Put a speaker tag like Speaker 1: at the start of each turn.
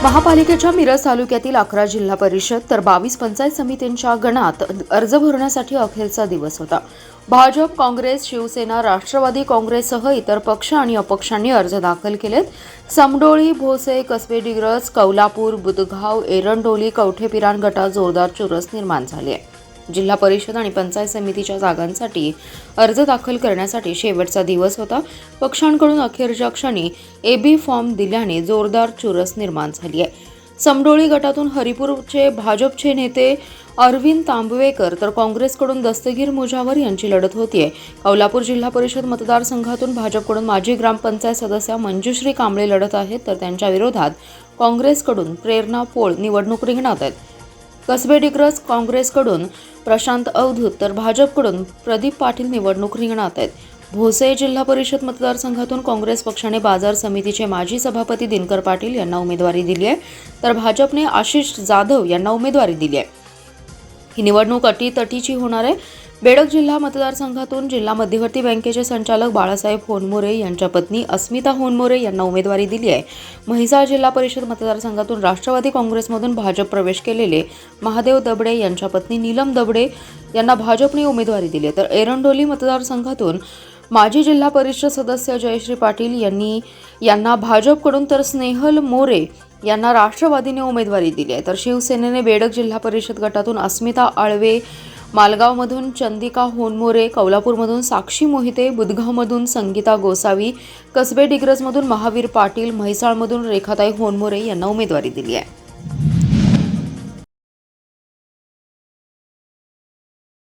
Speaker 1: महापालिकेच्या मिरज तालुक्यातील 11 जिल्हा परिषद तर 22 पंचायत समितींच्या गणात अर्ज भरण्यासाठी अखेरचा दिवस होता। भाजप, काँग्रेस, शिवसेना, राष्ट्रवादी काँग्रेससह इतर पक्ष आणि अपक्षांनी अर्ज दाखल केलेत। समडोळी, भोसे, कसबे डिग्रस, कौलापूर, बुधगाव, एरंडोली, कवठेपिरान गटात जोरदार चुरस निर्माण झाली आहे। जिल्हा परिषद आणि पंचायत समितीच्या जागांसाठी अर्ज दाखल करण्यासाठी शेवटचा दिवस होता। पक्षांकडून अखेरच्या क्षणी एबी फॉर्म दिल्याने जोरदार चुरस निर्माण झाली आहे। समडोळी गटातून हरिपूरचे भाजपचे नेते अरविंद तांबवेकर तर काँग्रेसकडून दस्तगीर मुजावर यांची लढत होतीये। कौलापूर जिल्हा परिषद मतदारसंघातून भाजपकडून माजी ग्रामपंचायत सदस्य मंजुश्री कांबळे लढत आहेत, तर त्यांच्या विरोधात काँग्रेसकडून प्रेरणा पोळ निवडणूक रिंगणात आहेत। कसबे डिग्रस काँग्रेसकडून प्रशांत अवधूत तर भाजपकडून प्रदीप पाटील निवडणूक रिंगणात आहेत। भोसे जिल्हा परिषद मतदारसंघातून काँग्रेस पक्षाने बाजार समितीचे माजी सभापती दिनकर पाटील यांना उमेदवारी दिली आहे, तर भाजपने आशिष जाधव यांना उमेदवारी दिली आहे। ही निवडणूक अटीतटीची होणार आहे। बेडक जिल्हा मतदारसंघातून जिल्हा मध्यवर्ती बँकेचे संचालक बाळासाहेब होनमोरे यांच्या पत्नी अस्मिता होनमोरे यांना उमेदवारी दिली आहे। म्हैसाळ जिल्हा परिषद मतदारसंघातून राष्ट्रवादी काँग्रेसमधून भाजप प्रवेश केलेले महादेव दबडे यांच्या पत्नी नीलम दबडे यांना भाजपने उमेदवारी दिली आहे, तर एरंडोली मतदारसंघातून माजी जिल्हा परिषद सदस्य जयश्री पाटील यांना भाजपकडून तर स्नेहल मोरे यांना राष्ट्रवादीने उमेदवारी दिली आहे। तर शिवसेनेने बेडक जिल्हा परिषद गटातून अस्मिता आळवे, मालगावमधून चंदिका होनमोरे, कौलापूरमधून साक्षी मोहिते, बुधगावमधून संगीता गोसावी, कसबे डिग्रसमधून महावीर पाटील, म्हैसाळमधून रेखाताई होनमोरे यांना उमेदवारी दिली आहे।